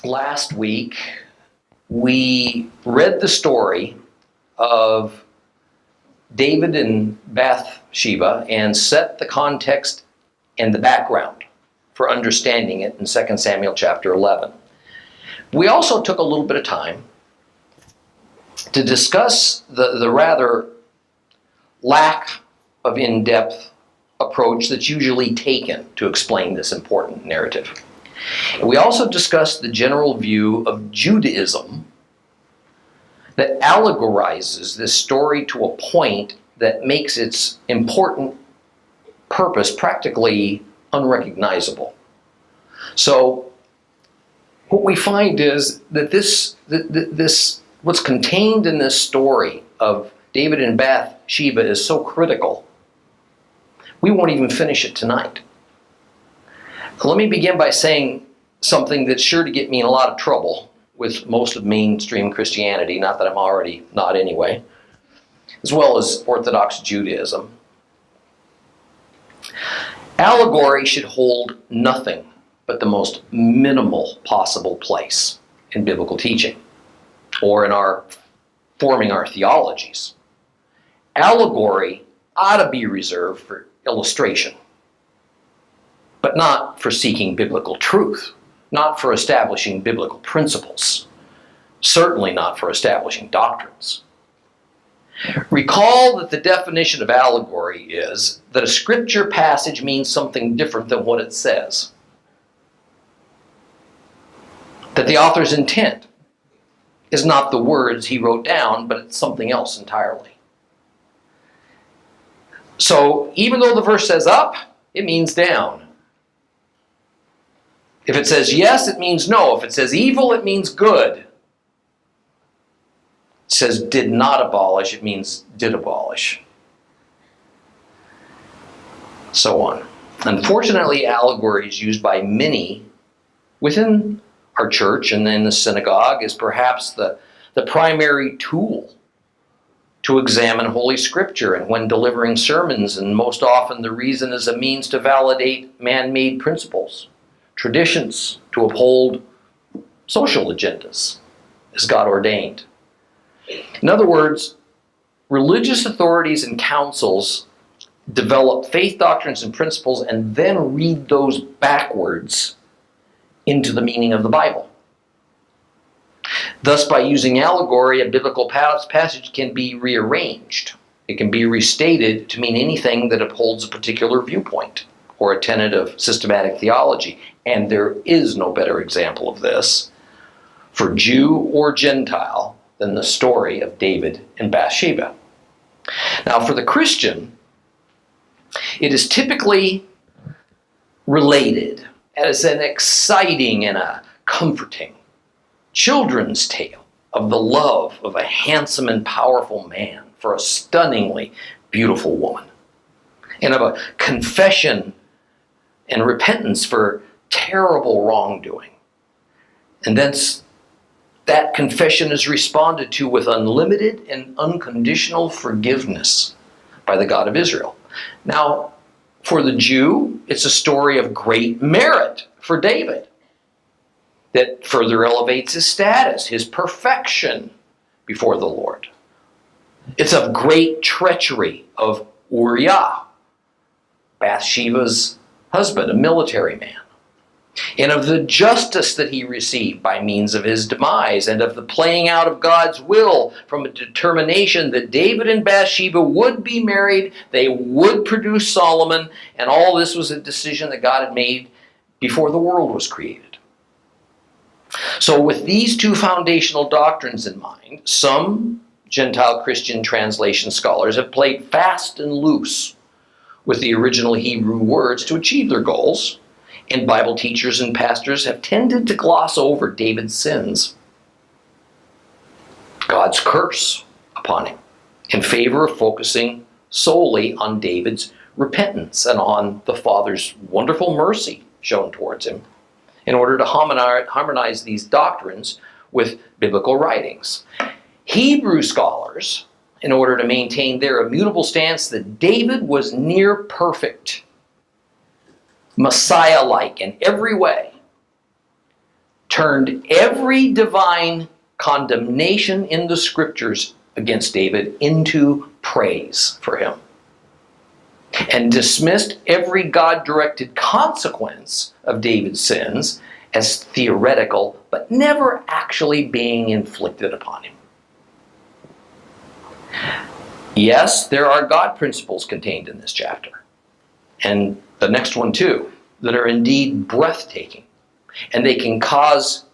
Last week, we read the story of David and Bathsheba and set the context and the background for understanding it in 2 Samuel chapter 11. We also took a little bit of time to discuss the rather lack of in-depth approach that's usually taken to explain this important narrative. We also discussed the general view of Judaism that allegorizes this story to a point that makes its important purpose practically unrecognizable. So what we find is that what's contained in this story of David and Bathsheba is so critical, we won't even finish it tonight. Let me begin by saying something that's sure to get me in a lot of trouble with most of mainstream Christianity, not that I'm already not anyway, as well as Orthodox Judaism. Allegory should hold nothing but the most minimal possible place in biblical teaching or in our forming our theologies. Allegory ought to be reserved for illustration, but not for seeking biblical truth, not for establishing biblical principles, certainly not for establishing doctrines. Recall that the definition of allegory is that a scripture passage means something different than what it says. That the author's intent is not the words he wrote down, but it's something else entirely. So even though the verse says up, it means down. If it says yes, it means no. If it says evil, it means good. It says did not abolish, it means did abolish. So on. Unfortunately, allegory is used by many within our church and in the synagogue as perhaps the primary tool to examine Holy Scripture and when delivering sermons, and most often the reason is a means to validate man-made principles, traditions, to uphold social agendas as God ordained. In other words, religious authorities and councils develop faith doctrines and principles and then read those backwards into the meaning of the Bible. Thus, by using allegory, a biblical passage can be rearranged. It can be restated to mean anything that upholds a particular viewpoint or a tenet of systematic theology. And there is no better example of this for Jew or Gentile than the story of David and Bathsheba. Now, for the Christian, it is typically related as an exciting and a comforting children's tale of the love of a handsome and powerful man for a stunningly beautiful woman, and of a confession and repentance for terrible wrongdoing. And then that confession is responded to with unlimited and unconditional forgiveness by the God of Israel. Now, for the Jew, it's a story of great merit for David that further elevates his status, his perfection before the Lord. It's of great treachery of Uriah, Bathsheba's husband, a military man, and of the justice that he received by means of his demise, and of the playing out of God's will from a determination that David and Bathsheba would be married, they would produce Solomon, and all this was a decision that God had made before the world was created. So with these two foundational doctrines in mind, some Gentile Christian translation scholars have played fast and loose with the original Hebrew words to achieve their goals, and Bible teachers and pastors have tended to gloss over David's sins, God's curse upon him, in favor of focusing solely on David's repentance and on the Father's wonderful mercy shown towards him, in order to harmonize these doctrines with biblical writings. Hebrew scholars, in order to maintain their immutable stance that David was near perfect, Messiah-like in every way, turned every divine condemnation in the scriptures against David into praise for him, and dismissed every God-directed consequence of David's sins as theoretical, but never actually being inflicted upon him. Yes, there are God principles contained in this chapter, and the next one too, that are indeed breathtaking, and they can cause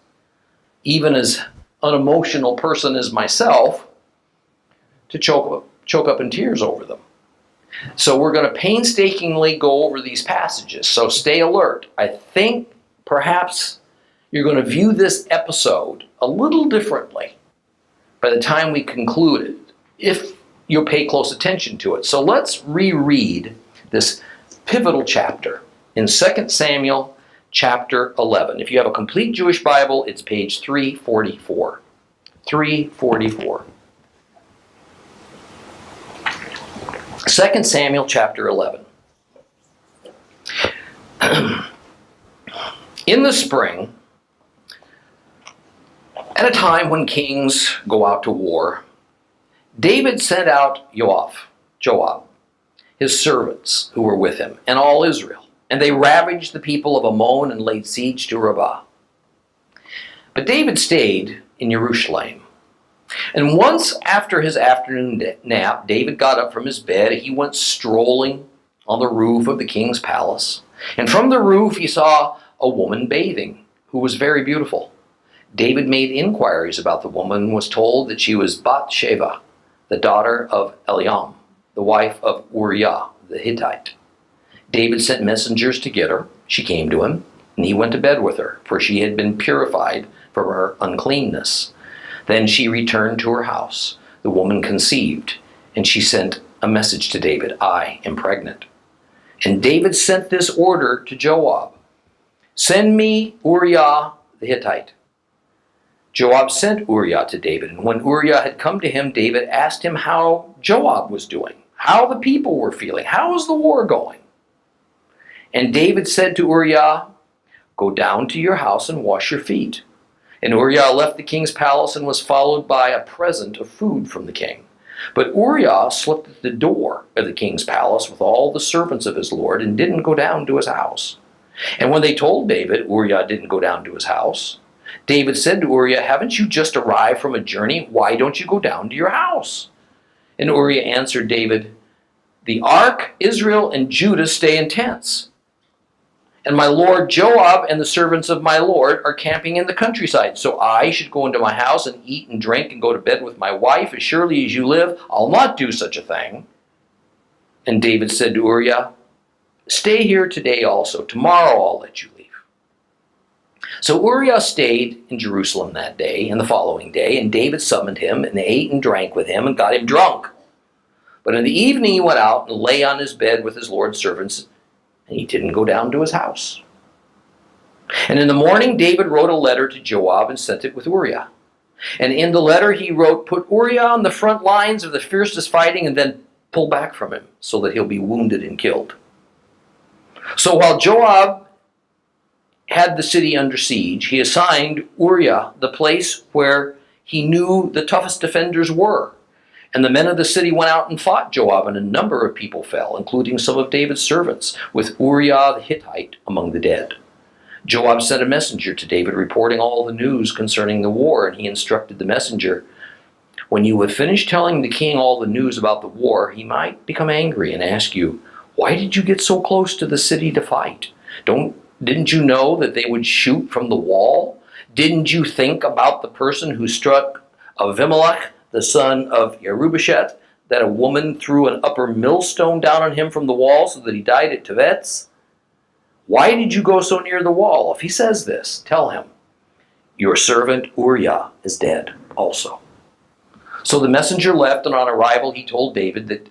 even as unemotional person as myself to choke up in tears over them. So we're going to painstakingly go over these passages, so stay alert. I think perhaps you're going to view this episode a little differently by the time we conclude it, if you'll pay close attention to it. So let's reread this pivotal chapter in 2 Samuel chapter 11. If you have a complete Jewish Bible, it's page 344. 344. 2 Samuel chapter 11. In the spring, at a time when kings go out to war, David sent out Joab, his servants who were with him, and all Israel. And they ravaged the people of Ammon and laid siege to Rabbah. But David stayed in Jerusalem. And once after his afternoon nap, David got up from his bed. He went strolling on the roof of the king's palace. And from the roof he saw a woman bathing, who was very beautiful. David made inquiries about the woman and was told that she was Bathsheba, the daughter of Eliam, the wife of Uriah the Hittite. David sent messengers to get her. She came to him, and he went to bed with her, for she had been purified from her uncleanness. Then she returned to her house. The woman conceived, and she sent a message to David, "I am pregnant." And David sent this order to Joab, "Send me Uriah the Hittite." Joab sent Uriah to David, and when Uriah had come to him, David asked him how Joab was doing, how the people were feeling, how was the war going? And David said to Uriah, "Go down to your house and wash your feet." And Uriah left the king's palace and was followed by a present of food from the king. But Uriah slept at the door of the king's palace with all the servants of his lord and didn't go down to his house. And when they told David Uriah didn't go down to his house, David said to Uriah, "Haven't you just arrived from a journey? Why don't you go down to your house?" And Uriah answered David, "The ark, Israel, and Judah stay in tents. And my lord Joab and the servants of my lord are camping in the countryside. So I should go into my house and eat and drink and go to bed with my wife. As surely as you live, I'll not do such a thing." And David said to Uriah, "Stay here today also. Tomorrow I'll let you leave." So Uriah stayed in Jerusalem that day and the following day, and David summoned him, and they ate and drank with him and got him drunk. But in the evening he went out and lay on his bed with his lord's servants, and he didn't go down to his house. And in the morning David wrote a letter to Joab and sent it with Uriah. And in the letter he wrote, "Put Uriah on the front lines of the fiercest fighting and then pull back from him so that he'll be wounded and killed." So while Joab had the city under siege, he assigned Uriah the place where he knew the toughest defenders were. And the men of the city went out and fought Joab, and a number of people fell, including some of David's servants, with Uriah the Hittite among the dead. Joab sent a messenger to David reporting all the news concerning the war, and he instructed the messenger, "When you have finished telling the king all the news about the war, he might become angry and ask you, 'Why did you get so close to the city to fight? Didn't you know that they would shoot from the wall? Didn't you think about the person who struck Avimelech, the son of Yerubbesheth, that a woman threw an upper millstone down on him from the wall so that he died at Tevetz? Why did you go so near the wall? If he says this, tell him, your servant Uriah is dead also." So the messenger left, and on arrival he told David that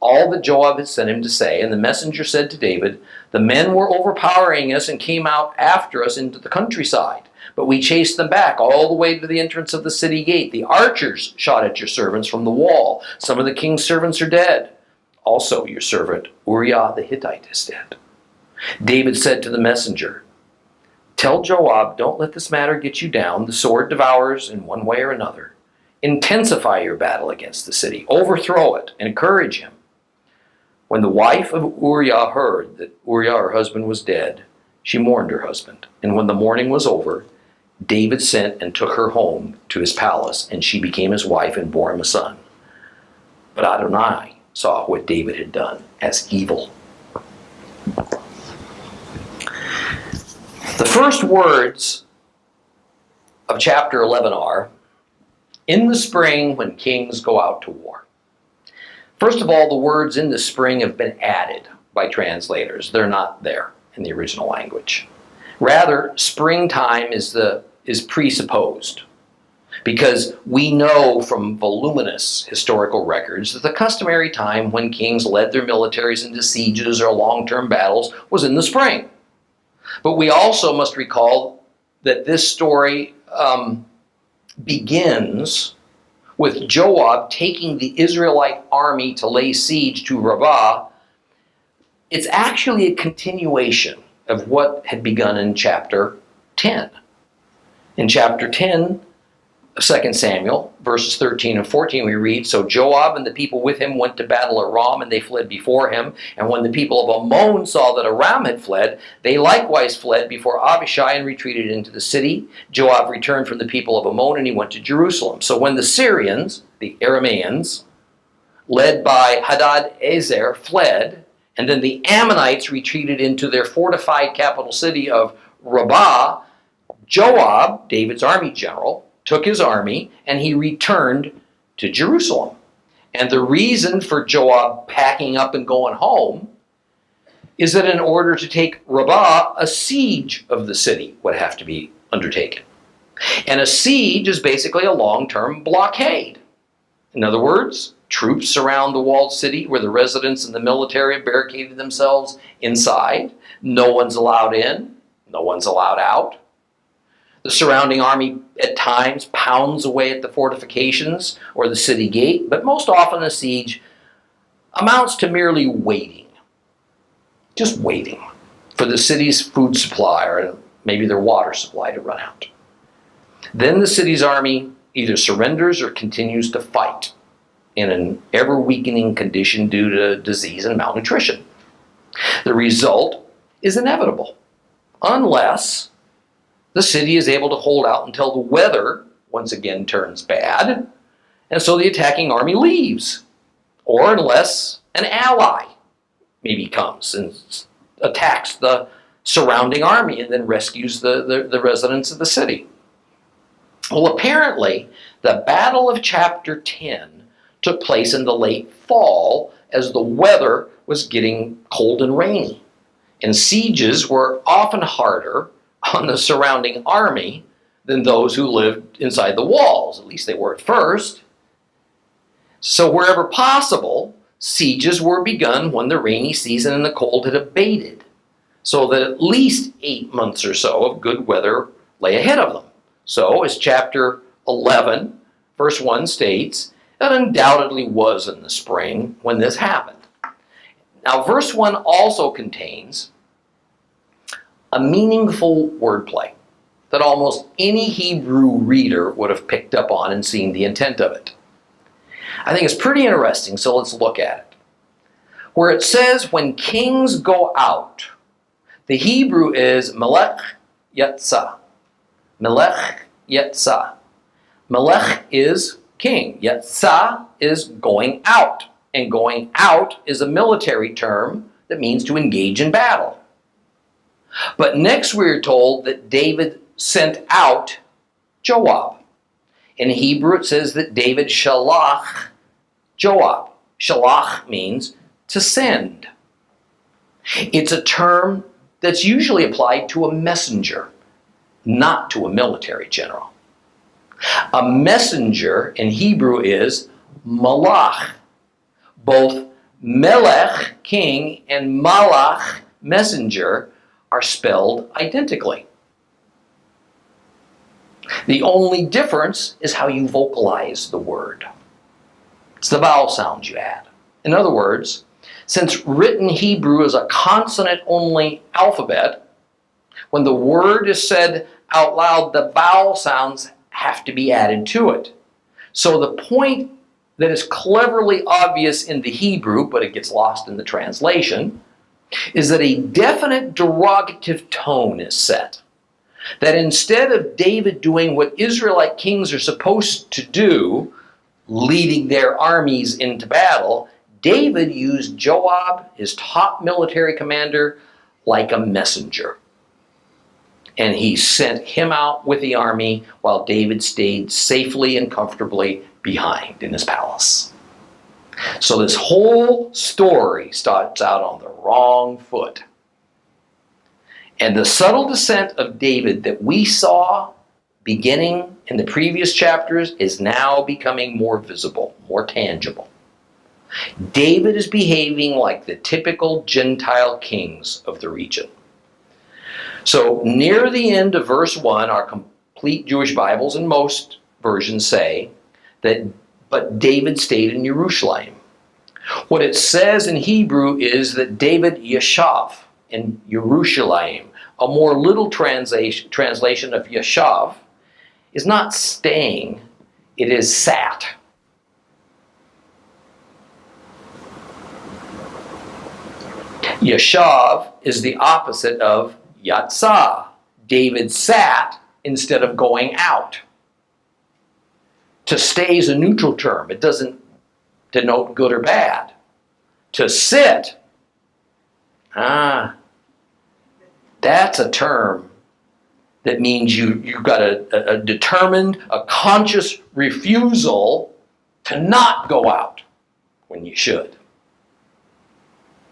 all that Joab had sent him to say. And the messenger said to David, "The men were overpowering us and came out after us into the countryside. But we chased them back all the way to the entrance of the city gate. The archers shot at your servants from the wall. Some of the king's servants are dead. Also your servant Uriah the Hittite is dead." David said to the messenger, Tell Joab, don't let this matter get you down. The sword devours in one way or another. Intensify your battle against the city. Overthrow it. Encourage him. When the wife of Uriah heard that Uriah, her husband, was dead, she mourned her husband. And when the mourning was over, David sent and took her home to his palace, and she became his wife and bore him a son. But Adonai saw what David had done as evil. The first words of chapter 11 are, in the spring when kings go out to war. First of all, the words in the spring have been added by translators. They're not there in the original language. Rather, springtime is presupposed, because we know from voluminous historical records that the customary time when kings led their militaries into sieges or long-term battles was in the spring. But we also must recall that this story begins with Joab taking the Israelite army to lay siege to Rabbah. It's actually a continuation of what had begun in chapter 10. In chapter 10 of 2 Samuel, verses 13 and 14, we read, so Joab and the people with him went to battle Aram, and they fled before him. And when the people of Ammon saw that Aram had fled, they likewise fled before Abishai and retreated into the city. Joab returned from the people of Ammon, and he went to Jerusalem. So when the Syrians, the Arameans, led by Hadad-ezer, fled, and then the Ammonites retreated into their fortified capital city of Rabbah, Joab, David's army general, took his army and he returned to Jerusalem. And the reason for Joab packing up and going home is that in order to take Rabbah, a siege of the city would have to be undertaken. And a siege is basically a long-term blockade. In other words, troops surround the walled city where the residents and the military have barricaded themselves inside. No one's allowed in, no one's allowed out. The surrounding army at times pounds away at the fortifications or the city gate, but most often a siege amounts to merely waiting. Just waiting for the city's food supply or maybe their water supply to run out. Then the city's army either surrenders or continues to fight in an ever-weakening condition due to disease and malnutrition. The result is inevitable, unless the city is able to hold out until the weather once again turns bad, and so the attacking army leaves. Or unless an ally maybe comes and attacks the surrounding army and then rescues the residents of the city. Well, apparently, the Battle of chapter 10 took place in the late fall as the weather was getting cold and rainy. And sieges were often harder on the surrounding army than those who lived inside the walls. At least they were at first. So wherever possible, sieges were begun when the rainy season and the cold had abated, so that at least 8 months or so of good weather lay ahead of them. So, as chapter 11, verse 1 states, it undoubtedly was in the spring when this happened. Now, verse 1 also contains a meaningful wordplay that almost any Hebrew reader would have picked up on and seen the intent of it. I think it's pretty interesting, so let's look at it. Where it says, when kings go out, the Hebrew is melech yatsa. Melech yatsa. Melech is king. Yatsa is going out. And going out is a military term that means to engage in battle. But next we're told that David sent out Joab. In Hebrew it says that David shalach Joab. Shalach means to send. It's a term that's usually applied to a messenger, not to a military general. A messenger in Hebrew is malach. Both melech, king, and malach, messenger, are spelled identically. The only difference is how you vocalize the word. It's the vowel sounds you add. In other words, since written Hebrew is a consonant-only alphabet, When the word is said out loud, the vowel sounds have to be added to it. So the point that is cleverly obvious in the Hebrew, but it gets lost in the translation, is that a definite derogative tone is set. That instead of David doing what Israelite kings are supposed to do, leading their armies into battle, David used Joab, his top military commander, like a messenger. And he sent him out with the army while David stayed safely and comfortably behind in his palace. So this whole story starts out on the wrong foot. And the subtle descent of David that we saw beginning in the previous chapters is now becoming more visible, more tangible. David is behaving like the typical Gentile kings of the region. So near the end of verse 1, our complete Jewish Bibles and most versions say that, but David stayed in Jerusalem. What it says in Hebrew is that David yeshav in Jerusalem. A more little translation of yeshav is not staying, it is sat. Yeshav is the opposite of yatzah. David sat instead of going out. To stay is a neutral term. It doesn't denote good or bad. To sit, that's a term that means you've got a determined, a conscious refusal to not go out when you should.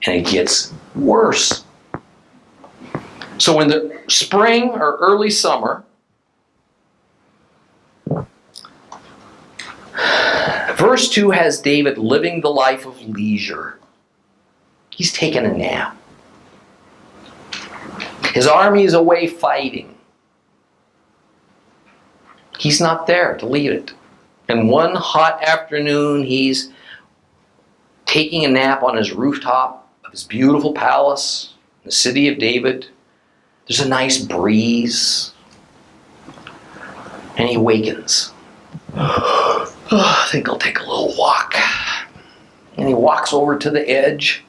And it gets worse. So in the spring or early summer, verse 2 has David living the life of leisure. He's taking a nap. His army is away fighting. He's not there to lead it. And one hot afternoon, he's taking a nap on his rooftop of his beautiful palace in the city of David. There's a nice breeze. And he wakens. I think I'll take a little walk. And he walks over to the edge.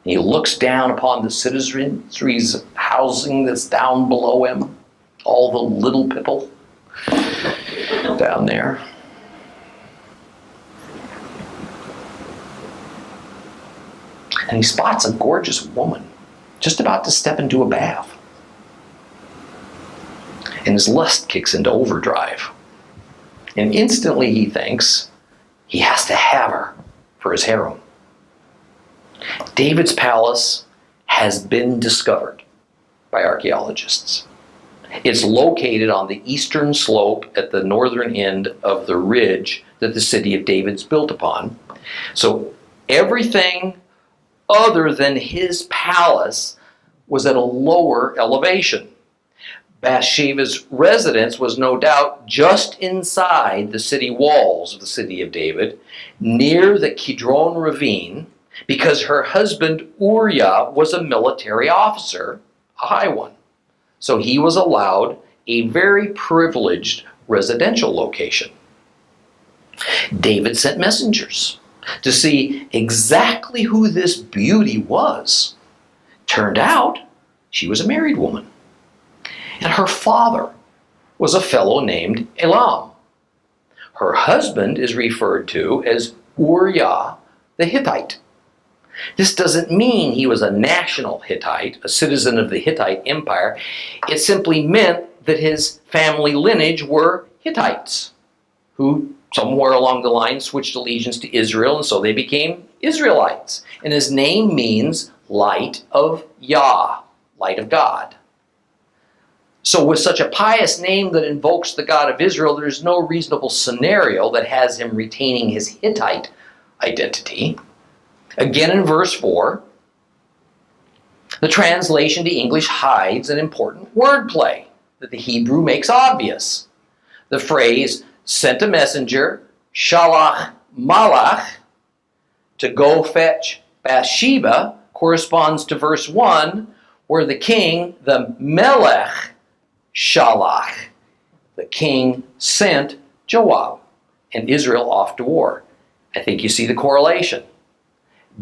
And he looks down upon the citizenry's housing that's down below him. All the little people down there. And he spots a gorgeous woman just about to step into a bath. And his lust kicks into overdrive. And instantly he thinks he has to have her for his harem. David's palace has been discovered by archaeologists. It's located on the eastern slope at the northern end of the ridge that the city of David's built upon. So everything other than his palace was at a lower elevation. Bathsheba's residence was no doubt just inside the city walls of the city of David, near the Kidron ravine, because her husband Uriah was a military officer, a high one. So he was allowed a very privileged residential location. David sent messengers to see exactly who this beauty was. Turned out she was a married woman. And her father was a fellow named Elam. Her husband is referred to as Uriah the Hittite. This doesn't mean he was a national Hittite, a citizen of the Hittite Empire. It simply meant that his family lineage were Hittites, who somewhere along the line switched allegiance to Israel, and so they became Israelites. And his name means light of Yah, light of God. So with such a pious name that invokes the God of Israel, there's no reasonable scenario that has him retaining his Hittite identity. Again in verse 4, the translation to English hides an important wordplay that the Hebrew makes obvious. The phrase, sent a messenger, shalach malach, to go fetch Bathsheba, corresponds to verse 1, where the king, the Melech Shalach, the king sent Joab and Israel off to war. I think you see the correlation.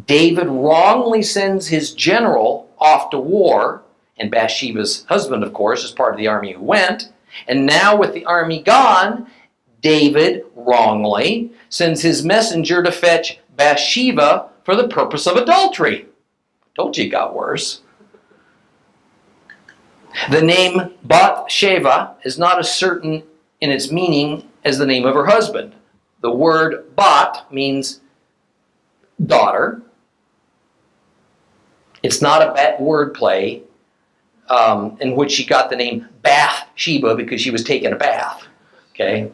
David wrongly sends his general off to war, and Bathsheba's husband, of course, is part of the army who went. And now with the army gone, David wrongly sends his messenger to fetch Bathsheba for the purpose of adultery. Told you it got worse. The name Bathsheba is not as certain in its meaning as the name of her husband. The word Bat means daughter. It's not a bad word play in which she got the name Bathsheba because she was taking a bath. Okay?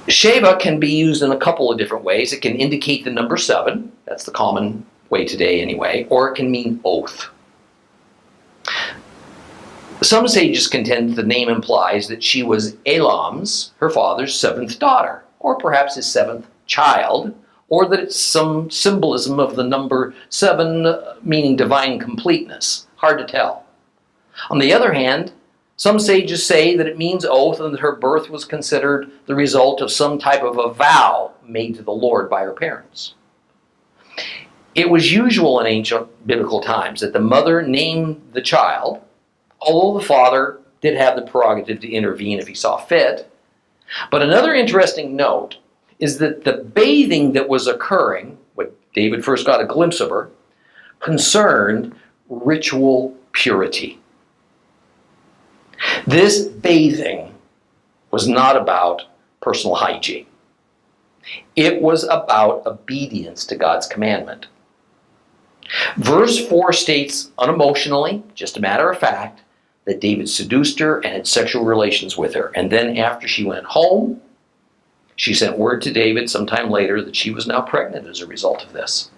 Sheva can be used in a couple of different ways. It can indicate the number 7. That's the common way today anyway. Or it can mean oath. Some sages contend the name implies that she was Elam's, her father's 7th daughter, or perhaps his 7th child, or that it's some symbolism of the number 7, meaning divine completeness. Hard to tell. On the other hand, some sages say that it means oath and that her birth was considered the result of some type of a vow made to the Lord by her parents. It was usual in ancient biblical times that the mother named the child, although the father did have the prerogative to intervene if he saw fit. But another interesting note is that the bathing that was occurring, when David first got a glimpse of her, concerned ritual purity. This bathing was not about personal hygiene. It was about obedience to God's commandment. Verse 4 states unemotionally, just a matter of fact, that David seduced her and had sexual relations with her. And then after she went home, she sent word to David sometime later that she was now pregnant as a result of this.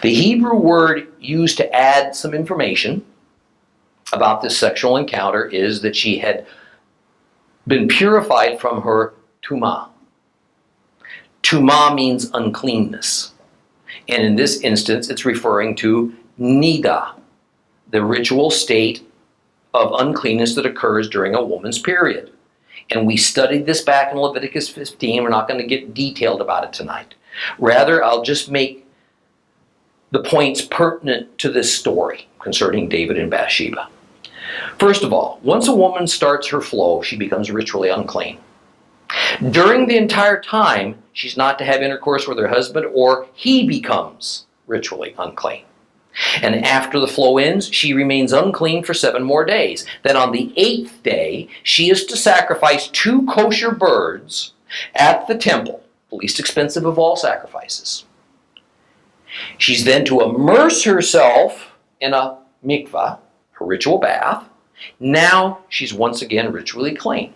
The Hebrew word used to add some information about this sexual encounter is that she had been purified from her tumah. Tumah means uncleanness. And in this instance, it's referring to nida, the ritual state of uncleanness that occurs during a woman's period. And we studied this back in Leviticus 15. We're not going to get detailed about it tonight. Rather, I'll just make the points pertinent to this story concerning David and Bathsheba. First of all, once a woman starts her flow, she becomes ritually unclean. During the entire time, she's not to have intercourse with her husband, or he becomes ritually unclean. And after the flow ends, she remains unclean for 7 more days. Then on the 8th day, she is to sacrifice 2 kosher birds at the temple, the least expensive of all sacrifices. She's then to immerse herself in a mikvah, a ritual bath. Now she's once again ritually clean.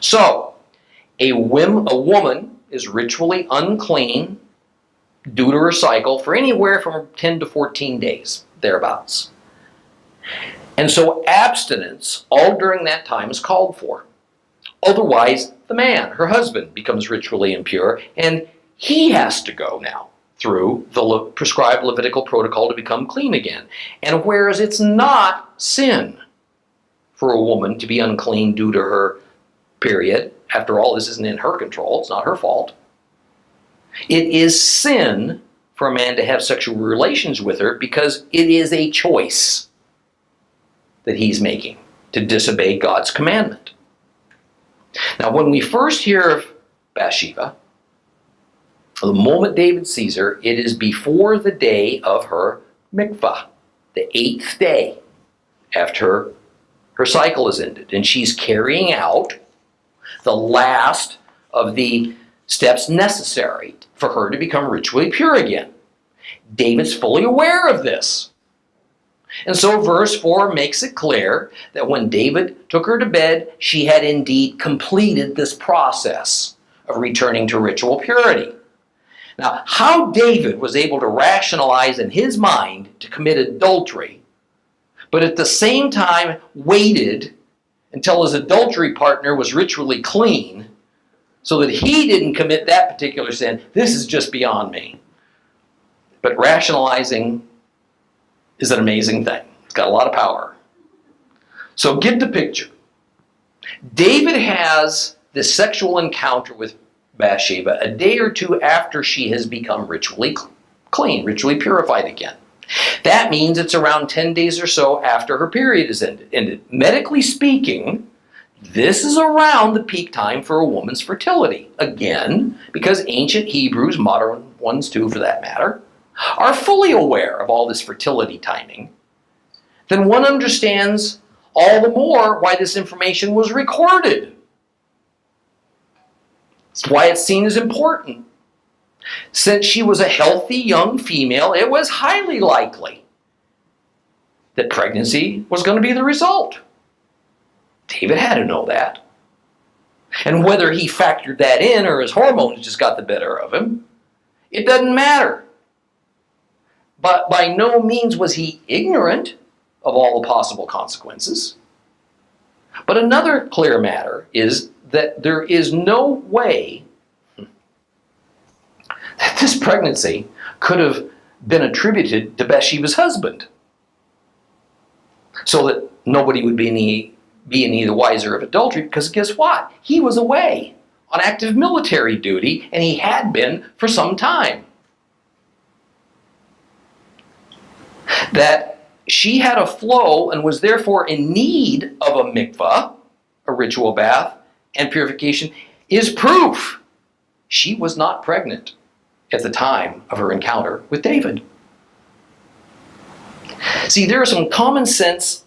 So, a woman is ritually unclean due to her cycle for anywhere from 10 to 14 days, thereabouts. And so abstinence all during that time is called for. Otherwise, the man, her husband, becomes ritually impure, and he has to go now through the prescribed Levitical protocol to become clean again. And whereas it's not sin for a woman to be unclean due to her period, after all, this isn't in her control, it's not her fault. It is sin for a man to have sexual relations with her because it is a choice that he's making to disobey God's commandment. Now, when we first hear of Bathsheba, the moment David sees her, it is before the day of her mikvah, the 8th day after her cycle is ended. And she's carrying out the last of the steps necessary for her to become ritually pure again. David's fully aware of this. And so verse 4 makes it clear that when David took her to bed, she had indeed completed this process of returning to ritual purity. Now, how David was able to rationalize in his mind to commit adultery, but at the same time waited until his adultery partner was ritually clean so that he didn't commit that particular sin, this is just beyond me. But rationalizing is an amazing thing. It's got a lot of power. So get the picture. David has this sexual encounter with Bathsheba a day or two after she has become ritually clean, ritually purified again. That means it's around 10 days or so after her period is ended. Medically speaking, this is around the peak time for a woman's fertility. Again, because ancient Hebrews, modern ones too for that matter, are fully aware of all this fertility timing, then one understands all the more why this information was recorded. That's why it's seen as important. Since she was a healthy young female, it was highly likely that pregnancy was going to be the result. David had to know that. And whether he factored that in or his hormones just got the better of him, it doesn't matter. But by no means was he ignorant of all the possible consequences. But another clear matter is that there is no way that this pregnancy could have been attributed to Bathsheba's husband, so that nobody would be any the wiser of adultery, because guess what? He was away on active military duty, and he had been for some time. That she had a flow and was therefore in need of a mikvah, a ritual bath, and purification, is proof she was not pregnant at the time of her encounter with David. See, there are some common sense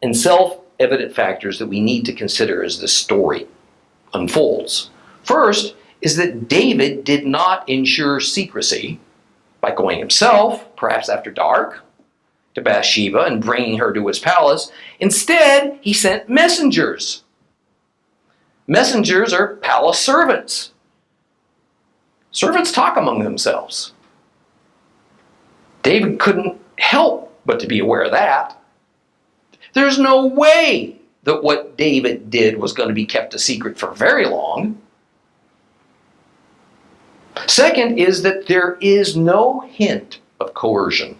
and self-evident factors that we need to consider as this story unfolds. First is that David did not ensure secrecy by going himself, perhaps after dark, to Bathsheba and bringing her to his palace. Instead, he sent messengers. Messengers are palace servants. Servants talk among themselves. David couldn't help but to be aware of that. There's no way that what David did was going to be kept a secret for very long. Second is that there is no hint of coercion.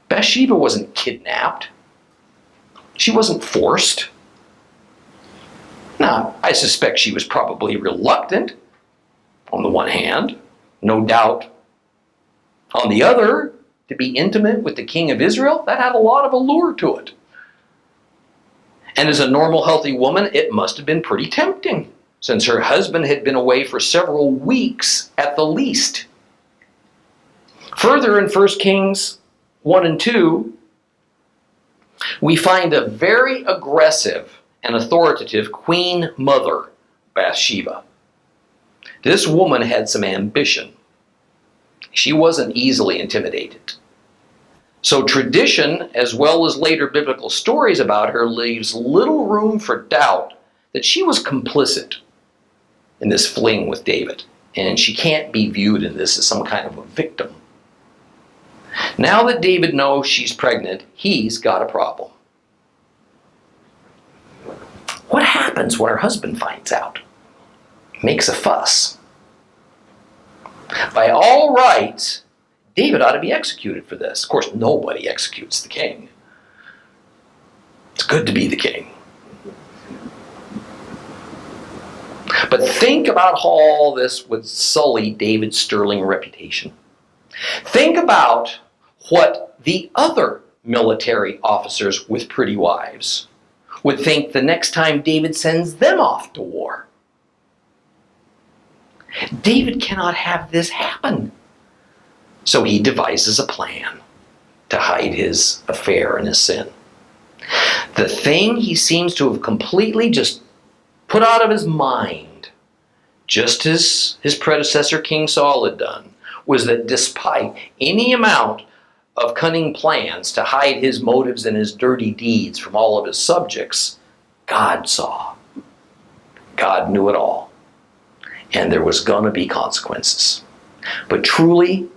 Bathsheba wasn't kidnapped. She wasn't forced. Now, I suspect she was probably reluctant, on the one hand, no doubt. On the other, to be intimate with the king of Israel, that had a lot of allure to it. And as a normal, healthy woman, it must have been pretty tempting, since her husband had been away for several weeks at the least. Further, in 1 Kings 1 and 2, we find a very aggressive and authoritative queen mother, Bathsheba. This woman had some ambition. She wasn't easily intimidated. So tradition, as well as later biblical stories about her, leaves little room for doubt that she was complicit in this fling with David. And she can't be viewed in this as some kind of a victim. Now that David knows she's pregnant, he's got a problem. What happens when her husband finds out? Makes a fuss. By all rights, David ought to be executed for this. Of course, nobody executes the king. It's good to be the king. But think about how all this would sully David's sterling reputation. Think about what the other military officers with pretty wives would think the next time David sends them off to war. David cannot have this happen. So he devises a plan to hide his affair and his sin. The thing he seems to have completely just put out of his mind, just as his predecessor King Saul had done, was that despite any amount of cunning plans to hide his motives and his dirty deeds from all of his subjects, God saw. God knew it all. And there was going to be consequences. But truly,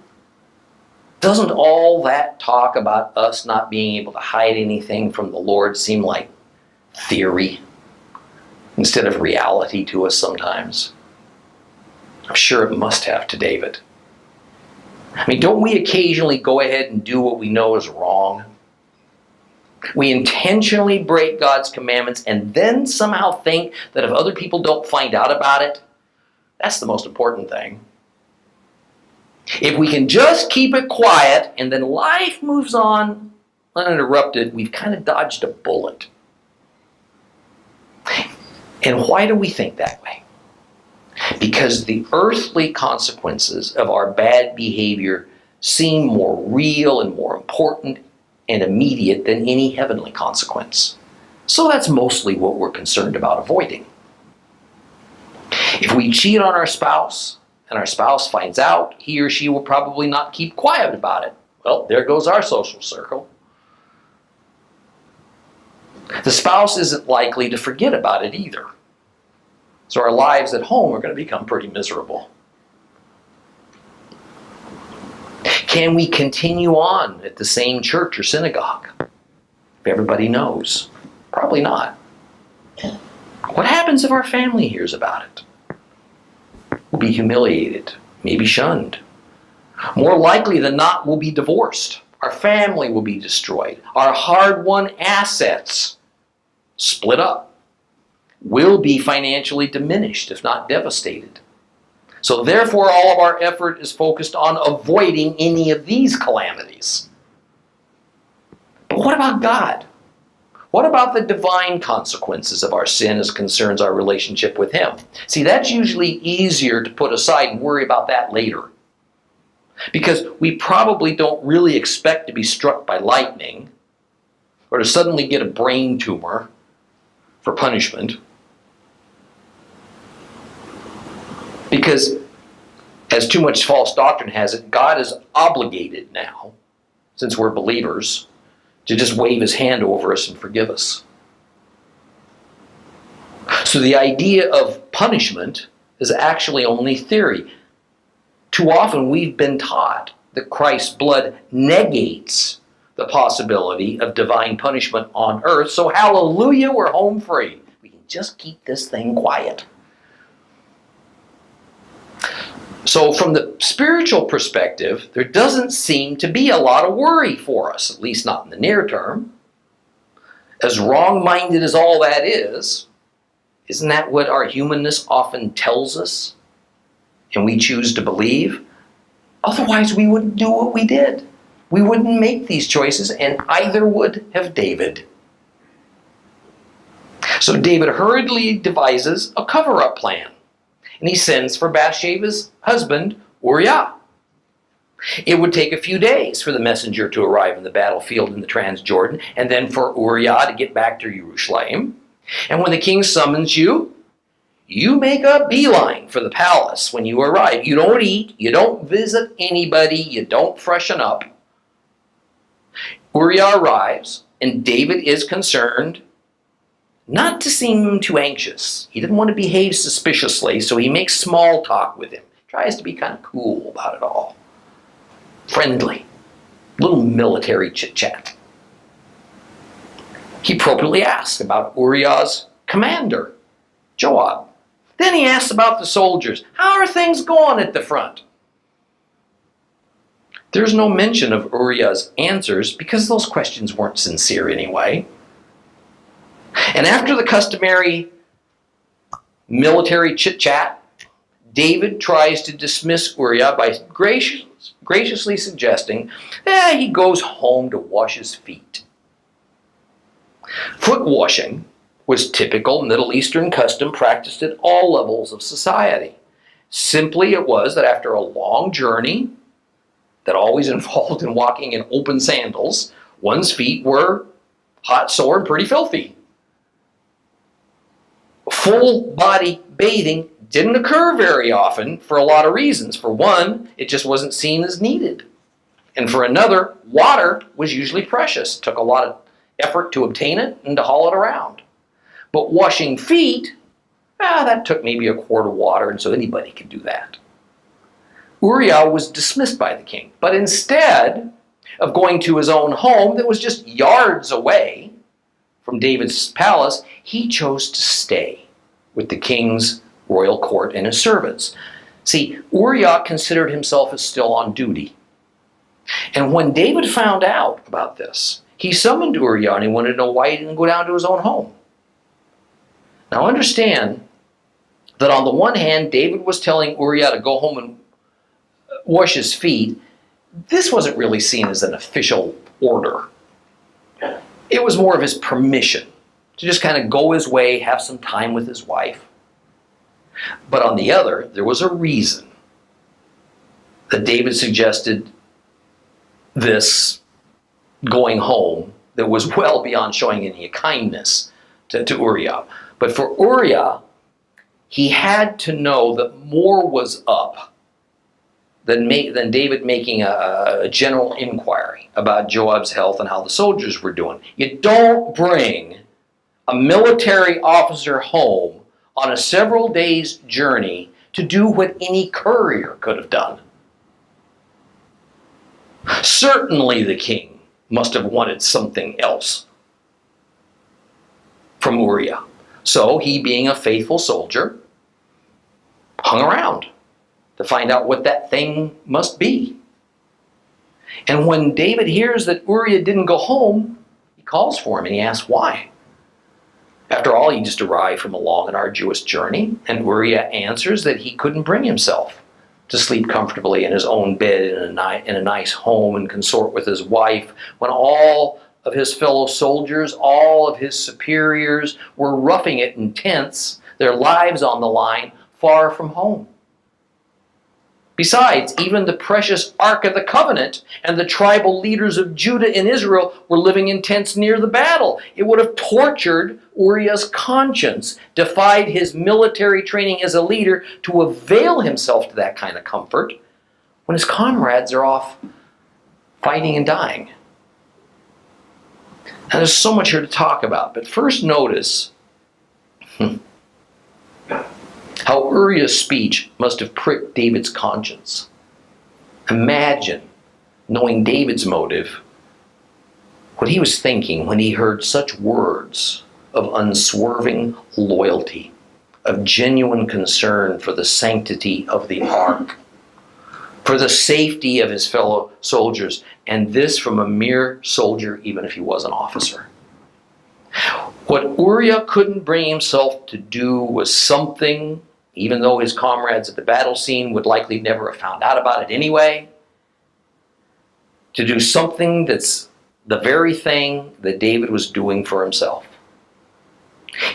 doesn't all that talk about us not being able to hide anything from the Lord seem like theory instead of reality to us sometimes? I'm sure it must have to David. I mean, don't we occasionally go ahead and do what we know is wrong We intentionally break God's commandments and then somehow think that if other people don't find out about it, that's the most important thing. If we can just keep it quiet and then life moves on uninterrupted, we've kind of dodged a bullet. And why do we think that way? Because the earthly consequences of our bad behavior seem more real and more important and immediate than any heavenly consequence. So that's mostly what we're concerned about avoiding. If we cheat on our spouse and our spouse finds out, he or she will probably not keep quiet about it. Well, there goes our social circle. The spouse isn't likely to forget about it either. So our lives at home are going to become pretty miserable. Can we continue on at the same church or synagogue? If everybody knows, probably not. What happens if our family hears about it? We'll be humiliated, maybe shunned. More likely than not, we'll be divorced. Our family will be destroyed. Our hard-won assets split up. We'll be financially diminished, if not devastated. So therefore, all of our effort is focused on avoiding any of these calamities. But what about God? What about the divine consequences of our sin as concerns our relationship with Him? See, that's usually easier to put aside and worry about that later. Because we probably don't really expect to be struck by lightning or to suddenly get a brain tumor for punishment. Because, as too much false doctrine has it, God is obligated now, since we're believers, to just wave His hand over us and forgive us. So the idea of punishment is actually only theory. Too often we've been taught that Christ's blood negates the possibility of divine punishment on earth, so hallelujah, we're home free. We can just keep this thing quiet. So from the spiritual perspective, there doesn't seem to be a lot of worry for us, at least not in the near term. As wrong-minded as all that is, isn't that what our humanness often tells us? And we choose to believe? Otherwise, we wouldn't do what we did. We wouldn't make these choices, and either would have David. So David hurriedly devises a cover-up plan. And he sends for Bathsheba's husband, Uriah. It would take a few days for the messenger to arrive in the battlefield in the Transjordan, and then for Uriah to get back to Jerusalem. And when the king summons you, you make a beeline for the palace when you arrive. You don't eat, you don't visit anybody, you don't freshen up. Uriah arrives, and David is concerned not to seem too anxious. He didn't want to behave suspiciously, so he makes small talk with him. Tries to be kind of cool about it all. Friendly. Little military chit-chat. He appropriately asks about Uriah's commander, Joab. Then he asks about the soldiers. How are things going at the front? There's no mention of Uriah's answers because those questions weren't sincere anyway. And after the customary military chit-chat, David tries to dismiss Uriah by graciously suggesting that he goes home to wash his feet. Foot washing was typical Middle Eastern custom practiced at all levels of society. Simply it was that after a long journey that always involved in walking in open sandals, one's feet were hot, sore, and pretty filthy. Full body bathing didn't occur very often for a lot of reasons. For one, it just wasn't seen as needed. And for another, water was usually precious. It took a lot of effort to obtain it and to haul it around. But washing feet, that took maybe a quart of water, and so anybody could do that. Uriah was dismissed by the king, but instead of going to his own home that was just yards away from David's palace, he chose to stay with the king's royal court and his servants. See, Uriah considered himself as still on duty. And when David found out about this, he summoned Uriah and he wanted to know why he didn't go down to his own home. Now understand that on the one hand, David was telling Uriah to go home and wash his feet. This wasn't really seen as an official order. It was more of his permission to just kind of go his way, have some time with his wife. But on the other, there was a reason that David suggested this going home that was well beyond showing any kindness to Uriah. But for Uriah, he had to know that more was up than David making a general inquiry about Joab's health and how the soldiers were doing. You don't bring a military officer home on a several days journey to do what any courier could have done. Certainly the king must have wanted something else from Uriah. So he, being a faithful soldier, hung around to find out what that thing must be. And when David hears that Uriah didn't go home, he calls for him and he asks why. After all, he just arrived from a long and arduous journey, and Uriah answers that he couldn't bring himself to sleep comfortably in his own bed in a nice home and consort with his wife when all of his fellow soldiers, all of his superiors were roughing it in tents, their lives on the line, far from home. Besides, even the precious Ark of the Covenant and the tribal leaders of Judah and Israel were living in tents near the battle. It would have tortured Uriah's conscience, defied his military training as a leader to avail himself to that kind of comfort when his comrades are off fighting and dying. Now, there's so much here to talk about, but first notice how Uriah's speech must have pricked David's conscience. Imagine knowing David's motive, what he was thinking when he heard such words of unswerving loyalty, of genuine concern for the sanctity of the ark, for the safety of his fellow soldiers, and this from a mere soldier, even if he was an officer. What Uriah couldn't bring himself to do was something, even though his comrades at the battle scene would likely never have found out about it anyway, to do something that's the very thing that David was doing for himself.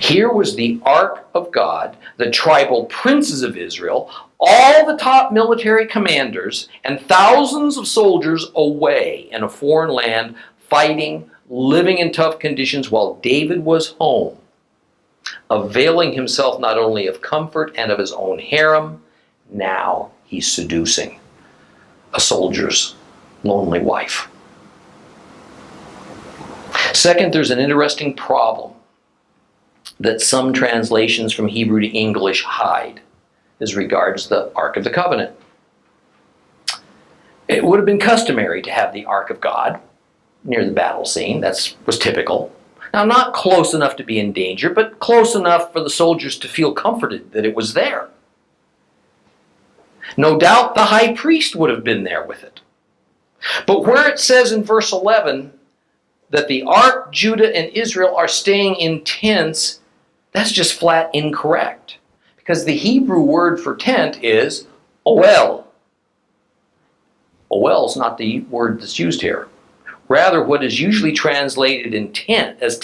Here was the Ark of God, the tribal princes of Israel, all the top military commanders, and thousands of soldiers away in a foreign land, fighting, living in tough conditions, while David was home, availing himself not only of comfort and of his own harem, now he's seducing a soldier's lonely wife. Second, there's an interesting problem that some translations from Hebrew to English hide as regards the Ark of the Covenant. It would have been customary to have the Ark of God near the battle scene. That was typical. Now, not close enough to be in danger, but close enough for the soldiers to feel comforted that it was there. No doubt the high priest would have been there with it. But where it says in verse 11 that the ark, Judah, and Israel are staying in tents, that's just flat incorrect. Because the Hebrew word for tent is oel. Oel is not the word that's used here. Rather, what is usually translated in tent, as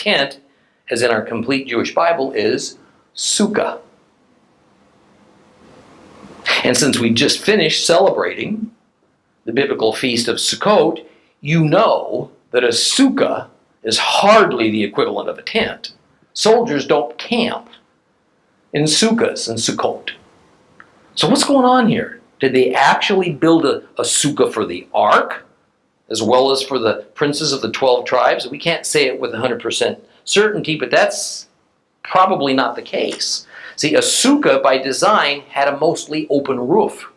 in our complete Jewish Bible, is sukkah. And since we just finished celebrating the biblical feast of Sukkot, you know that a sukkah is hardly the equivalent of a tent. Soldiers don't camp in sukkahs and Sukkot. So what's going on here? Did they actually build a sukkah for the ark, as well as for the princes of the 12 tribes? We can't say it with 100% certainty, but that's probably not the case. See, a sukkah by design had a mostly open roof.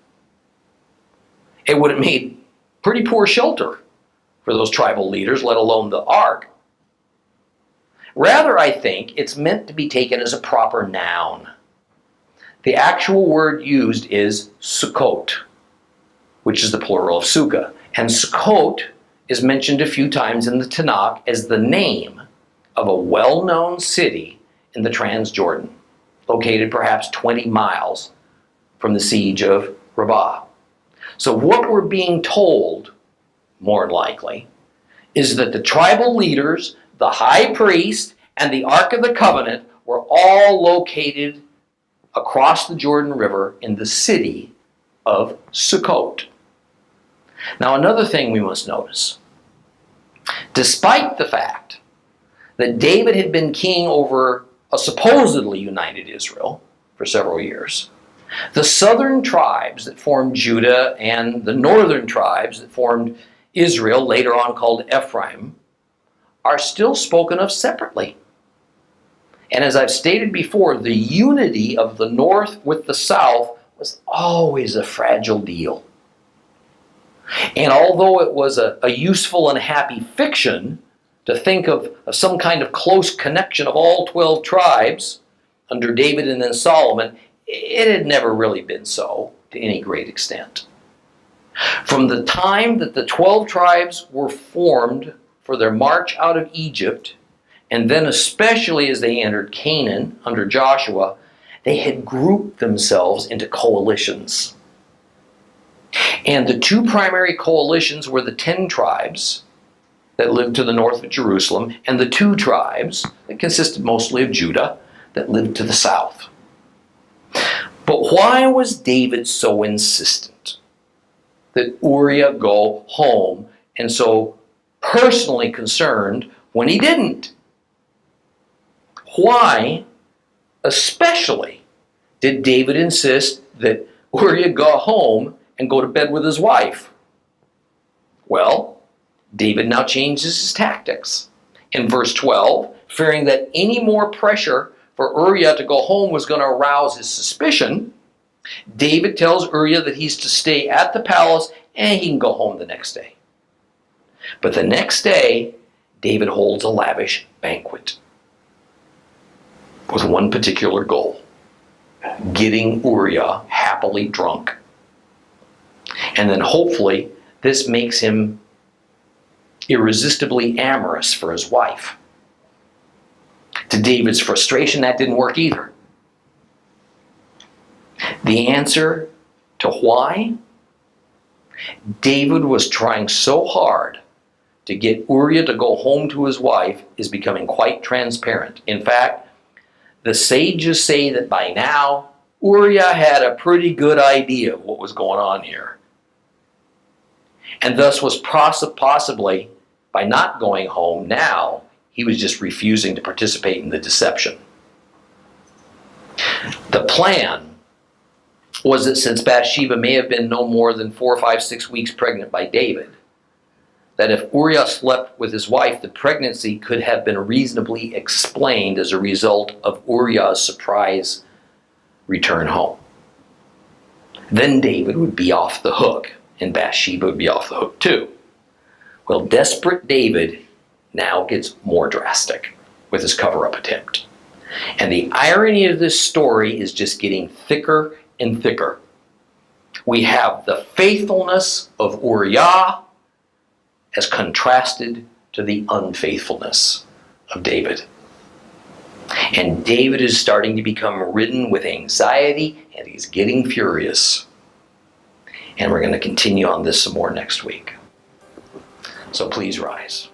It would have made pretty poor shelter for those tribal leaders, let alone the ark. Rather, I think it's meant to be taken as a proper noun. The actual word used is Sukkot, which is the plural of sukkah. And Sukkot is mentioned a few times in the Tanakh as the name of a well-known city in the Transjordan, located perhaps 20 miles from the siege of Rabbah. So what we're being told, more likely, is that the tribal leaders, the high priest, and the Ark of the Covenant were all located across the Jordan River in the city of Sukkot. Now, another thing we must notice. Despite the fact that David had been king over a supposedly united Israel for several years, the southern tribes that formed Judah and the northern tribes that formed Israel, later on called Ephraim, are still spoken of separately. And as I've stated before, the unity of the north with the south was always a fragile deal. And although it was a useful and happy fiction to think of some kind of close connection of all 12 tribes under David and then Solomon, it had never really been so to any great extent. From the time that the 12 tribes were formed for their march out of Egypt, and then especially as they entered Canaan under Joshua, they had grouped themselves into coalitions. And the two primary coalitions were the 10 tribes that lived to the north of Jerusalem, and the 2 tribes that consisted mostly of Judah that lived to the south. But why was David so insistent that Uriah go home, and so personally concerned when he didn't? Why, especially, did David insist that Uriah go home and go to bed with his wife? Well, David now changes his tactics. In verse 12, fearing that any more pressure for Uriah to go home was going to arouse his suspicion, David tells Uriah that he's to stay at the palace and he can go home the next day. But the next day, David holds a lavish banquet with one particular goal: getting Uriah happily drunk. And then hopefully this makes him irresistibly amorous for his wife. To David's frustration, that didn't work either. The answer to why? David was trying so hard to get Uriah to go home to his wife is becoming quite transparent. In fact, the sages say that by now, Uriah had a pretty good idea of what was going on here. And thus was possibly, by not going home now, he was just refusing to participate in the deception. The plan was that since Bathsheba may have been no more than 4, 5, 6 weeks pregnant by David, that if Uriah slept with his wife, the pregnancy could have been reasonably explained as a result of Uriah's surprise return home. Then David would be off the hook, and Bathsheba would be off the hook too. Well, desperate David now gets more drastic with his cover-up attempt. And the irony of this story is just getting thicker and thicker. We have the faithfulness of Uriah as contrasted to the unfaithfulness of David. And David is starting to become ridden with anxiety, and he's getting furious. And we're going to continue on this some more next week. So please rise.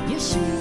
Yeshua.